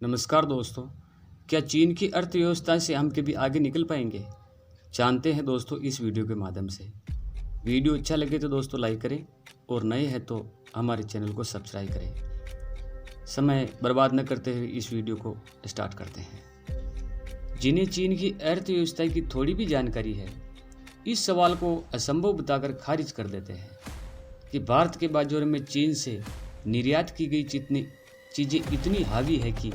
नमस्कार दोस्तों। क्या चीन की अर्थव्यवस्था से हम कभी आगे निकल पाएंगे? जानते हैं दोस्तों इस वीडियो के माध्यम से। वीडियो अच्छा लगे तो दोस्तों लाइक करें और नए हैं तो हमारे चैनल को सब्सक्राइब करें। समय बर्बाद न करते हुए इस वीडियो को स्टार्ट करते हैं। जिन्हें चीन की अर्थव्यवस्था की थोड़ी भी जानकारी है, इस सवाल को असंभव बताकर खारिज कर देते हैं कि भारत के बाजार में चीन से निर्यात की गई जितनी चीज़ें इतनी हावी है कि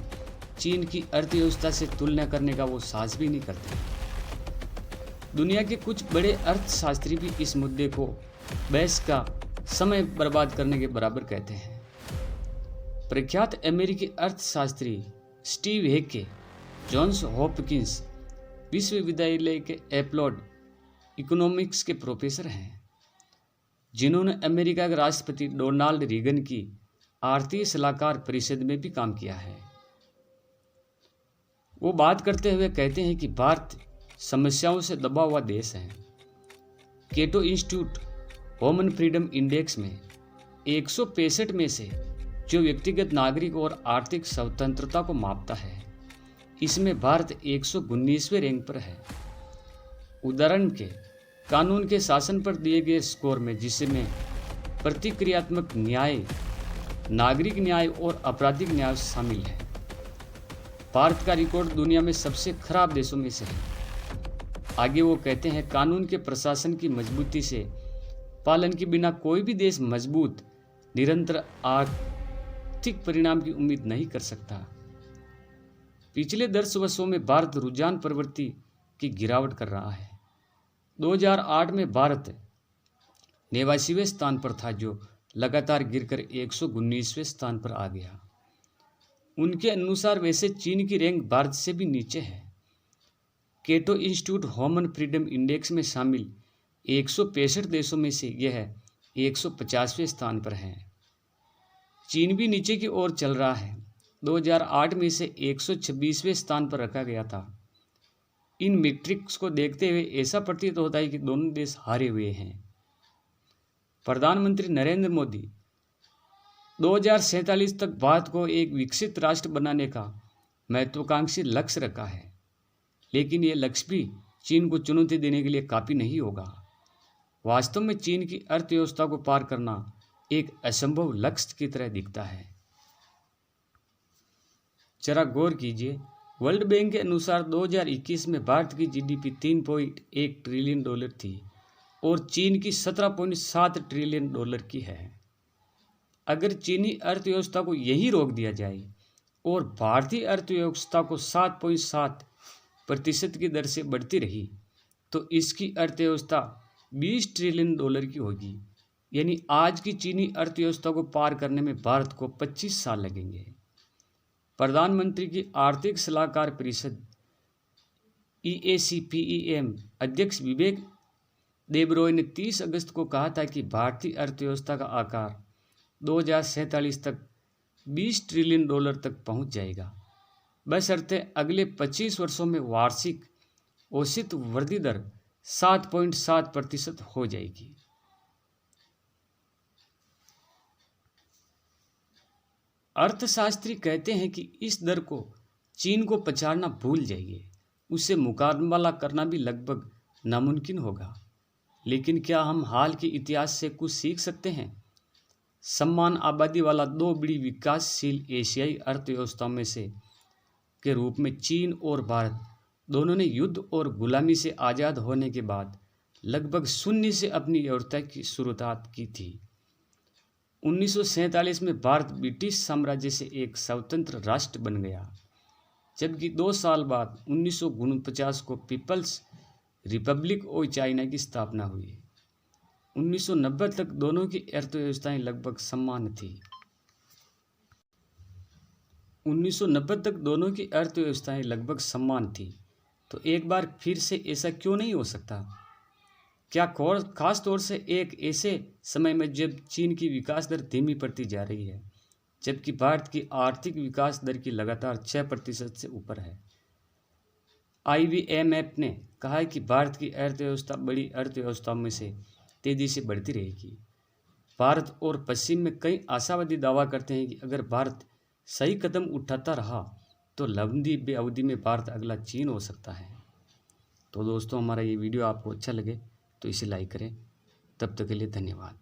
चीन की अर्थव्यवस्था से तुलना करने का वो साहस भी नहीं करते। दुनिया के कुछ बड़े अर्थशास्त्री भी इस मुद्दे को बहस का समय बर्बाद करने के बराबर कहते हैं। प्रख्यात अमेरिकी अर्थशास्त्री स्टीव हेके जॉन्स हॉपकिंस विश्वविद्यालय के एप्लाइड इकोनॉमिक्स के प्रोफेसर हैं, जिन्होंने अमेरिका के राष्ट्रपति डोनाल्ड रीगन की आर्थिक सलाहकार परिषद में भी काम किया है। वो बात करते हुए कहते हैं कि भारत समस्याओं से दबा हुआ देश है। Cato Institute Human Freedom Index में 165 में से जो व्यक्तिगत नागरिक और आर्थिक स्वतंत्रता को मापता है, इसमें भारत 119वें रैंक पर है। उदाहरण के कानून के शासन पर दिए गए स्कोर में, जिसमें प्रतिक्रियात्मक न्याय, नागरिक न्याय और आपराधिक न्याय शामिल है, भारत का रिकॉर्ड दुनिया में सबसे खराब देशों में से है। आगे वो कहते हैं, कानून के प्रशासन की मजबूती से पालन के बिना कोई भी देश मजबूत निरंतर आर्थिक परिणाम की उम्मीद नहीं कर सकता। पिछले 10 वर्षों में भारत रुझान प्रवृत्ति की गिरावट कर रहा है। 2008 में भारत 89वें स्थान पर था, जो लगातार गिरकर 119वें स्थान पर आ गया। उनके अनुसार वैसे चीन की रैंक भारत से भी नीचे है। Cato Institute Human Freedom Index में शामिल 165 देशों में से यह 150वें स्थान पर है। चीन भी नीचे की ओर चल रहा है। 2008 में इसे 126वें स्थान पर रखा गया था। इन मैट्रिक्स को देखते हुए ऐसा प्रतीत होता है कि दोनों देश हारे हुए हैं। प्रधानमंत्री नरेंद्र मोदी 2047 तक भारत को एक विकसित राष्ट्र बनाने का महत्वाकांक्षी लक्ष्य रखा है, लेकिन ये लक्ष्य भी चीन को चुनौती देने के लिए काफ़ी नहीं होगा। वास्तव में चीन की अर्थव्यवस्था को पार करना एक असंभव लक्ष्य की तरह दिखता है। जरा गौर कीजिए, वर्ल्ड बैंक के अनुसार 2021 में भारत की जीडीपी 3.1 ट्रिलियन डॉलर थी और चीन की 17.7 ट्रिलियन डॉलर की है। अगर चीनी अर्थव्यवस्था को यही रोक दिया जाए और भारतीय अर्थव्यवस्था को 7.7% की दर से बढ़ती रही, तो इसकी अर्थव्यवस्था 20 ट्रिलियन डॉलर की होगी। यानी आज की चीनी अर्थव्यवस्था को पार करने में भारत को 25 साल लगेंगे। प्रधानमंत्री की आर्थिक सलाहकार परिषद EACPEM अध्यक्ष विवेक देबरॉय ने 30 अगस्त को कहा था कि भारतीय अर्थव्यवस्था का आकार 2047 तक 20 ट्रिलियन डॉलर तक पहुंच जाएगा, बशर्ते अगले 25 वर्षों में वार्षिक औसत वृद्धि दर 7.7% हो जाएगी। अर्थशास्त्री कहते हैं कि इस दर को चीन को पछाड़ना भूल जाइए, उससे मुकाबला करना भी लगभग नामुमकिन होगा। लेकिन क्या हम हाल के इतिहास से कुछ सीख सकते हैं? समान आबादी वाला 2 बड़ी विकासशील एशियाई अर्थव्यवस्थाओं में से के रूप में चीन और भारत दोनों ने युद्ध और गुलामी से आज़ाद होने के बाद लगभग शून्य से अपनी अर्थव्यवस्था की शुरुआत की थी। 1947 में भारत ब्रिटिश साम्राज्य से एक स्वतंत्र राष्ट्र बन गया, जबकि 2 साल बाद 1949 को पीपल्स रिपब्लिक ऑफ चाइना की स्थापना हुई। 1990 तक दोनों की अर्थव्यवस्थाएं लगभग समान थी। 1990 तक दोनों की अर्थव्यवस्थाएं लगभग समान थी, तो एक बार फिर से ऐसा क्यों नहीं हो सकता? क्या खास तौर से एक ऐसे समय में जब चीन की विकास दर धीमी पड़ती जा रही है, जबकि भारत की आर्थिक विकास दर की लगातार 6% से ऊपर है। IBMF ने कहा है कि भारत की अर्थव्यवस्था बड़ी अर्थव्यवस्थाओं में से तेजी से बढ़ती रहेगी। भारत और पश्चिम में कई आशावादी दावा करते हैं कि अगर भारत सही कदम उठाता रहा तो लंबी अवधि में भारत अगला चीन हो सकता है। तो दोस्तों, हमारा ये वीडियो आपको अच्छा लगे तो इसे लाइक करें। तब तक के लिए धन्यवाद।